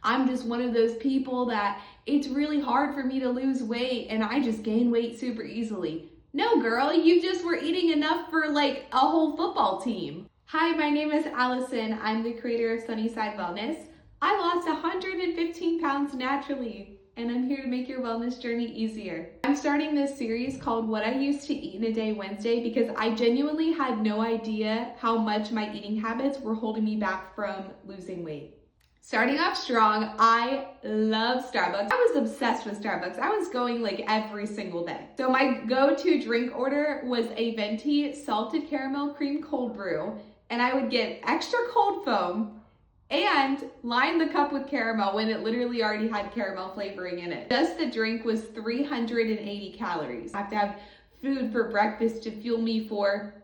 I'm just one of those people that it's really hard for me to lose weight and I just gain weight super easily. No, girl, you just were eating enough for like a whole football team. Hi, my name is Allison. I'm the creator of Sunnyside Wellness. I lost 115 pounds naturally, and I'm here to make your wellness journey easier. I'm starting this series called What I Used to Eat in a Day Wednesday because I genuinely had no idea how much my eating habits were holding me back from losing weight. Starting off strong, I love Starbucks. I was obsessed with Starbucks. I was going like every single day. So my go-to drink order was a venti salted caramel cream cold brew, and I would get extra cold foam and line the cup with caramel when it literally already had caramel flavoring in it. Just the drink was 380 calories. I have to have food for breakfast to fuel me for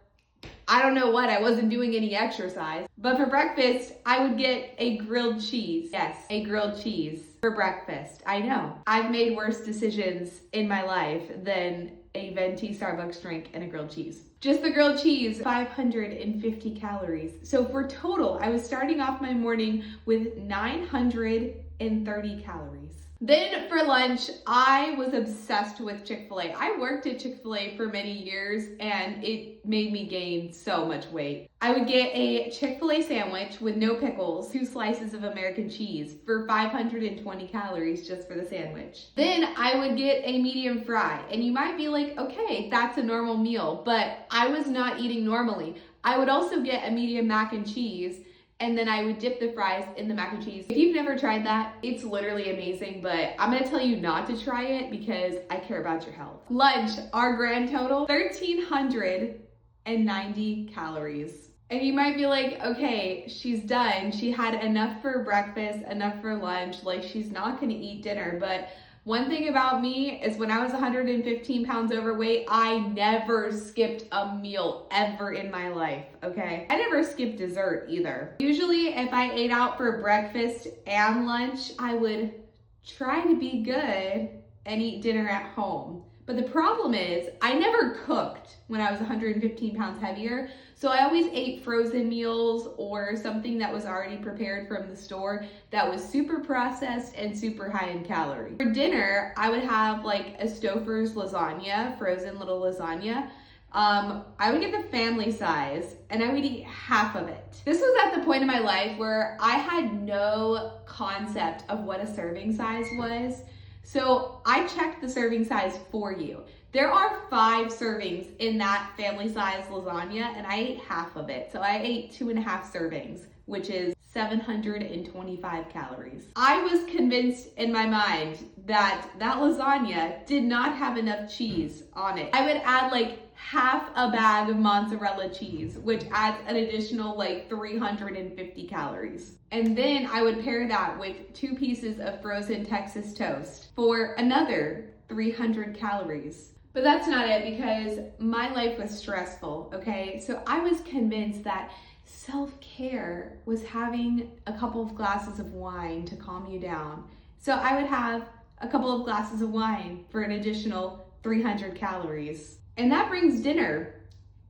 I don't know what, I wasn't doing any exercise. But for breakfast, I would get a grilled cheese. Yes, a grilled cheese for breakfast. I know. I've made worse decisions in my life than a venti Starbucks drink and a grilled cheese. Just the grilled cheese, 550 calories. So for total, I was starting off my morning with 930 calories. Then for lunch, I was obsessed with Chick-fil-A. I worked at Chick-fil-A for many years and it made me gain so much weight. I would get a Chick-fil-A sandwich with no pickles, 2 slices of American cheese for 520 calories just for the sandwich. Then I would get a medium fry, and you might be like, okay, that's a normal meal, but I was not eating normally. I would also get a medium mac and cheese, and then I would dip the fries in the mac and cheese. If you've never tried that, it's literally amazing, but I'm gonna tell you not to try it because I care about your health. Lunch, our grand total, 1,390 calories. And you might be like, okay, she's done. She had enough for breakfast, enough for lunch, like she's not gonna eat dinner. But one thing about me is when I was 115 pounds overweight, I never skipped a meal ever in my life, okay? I never skipped dessert either. Usually if I ate out for breakfast and lunch, I would try to be good and eat dinner at home. But the problem is I never cooked when I was 115 pounds heavier. So I always ate frozen meals or something that was already prepared from the store that was super processed and super high in calories. For dinner, I would have like a Stouffer's lasagna, frozen little lasagna. I would get the family size and I would eat half of it. This was at the point in my life where I had no concept of what a serving size was. So I checked the serving size for you. There are 5 servings in that family size lasagna and I ate half of it. So I ate 2.5 servings, which is 725 calories. I was convinced in my mind that that lasagna did not have enough cheese on it. I would add like half a bag of mozzarella cheese, which adds an additional like 350 calories. And then I would pair that with 2 pieces of frozen Texas toast for another 300 calories. But that's not it because my life was stressful, okay? So I was convinced that self-care was having a couple of glasses of wine to calm you down. So I would have a couple of glasses of wine for an additional 300 calories. And that brings dinner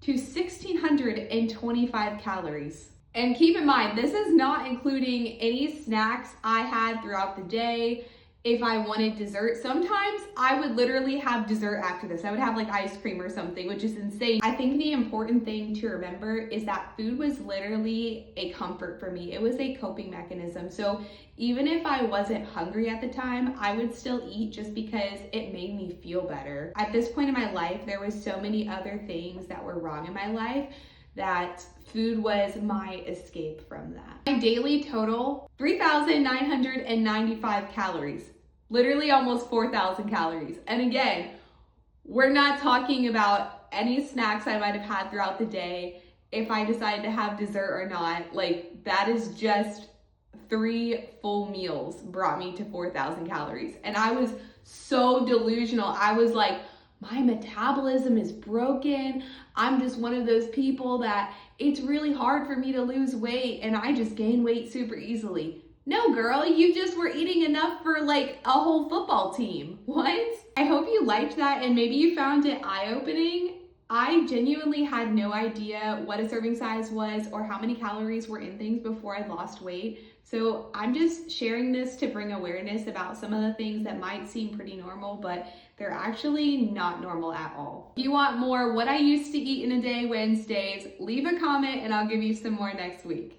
to 1,625 calories. And keep in mind, this is not including any snacks I had throughout the day. If I wanted dessert, sometimes I would literally have dessert after this. I would have like ice cream or something, which is insane. I think the important thing to remember is that food was literally a comfort for me. It was a coping mechanism. So even if I wasn't hungry at the time, I would still eat just because it made me feel better. At this point in my life, there was so many other things that were wrong in my life that food was my escape from that. My daily total, 3,995 calories. Literally almost 4,000 calories. And again, we're not talking about any snacks I might have had throughout the day, if I decided to have dessert or not. Like, that is just 3 full meals brought me to 4,000 calories. And I was so delusional. I was like, my metabolism is broken. I'm just one of those people that it's really hard for me to lose weight and I just gain weight super easily. No, girl, you just were eating enough for like a whole football team. What? I hope you liked that and maybe you found it eye-opening. I genuinely had no idea what a serving size was or how many calories were in things before I lost weight. So I'm just sharing this to bring awareness about some of the things that might seem pretty normal, but they're actually not normal at all. If you want more what I used to eat in a day Wednesdays, leave a comment and I'll give you some more next week.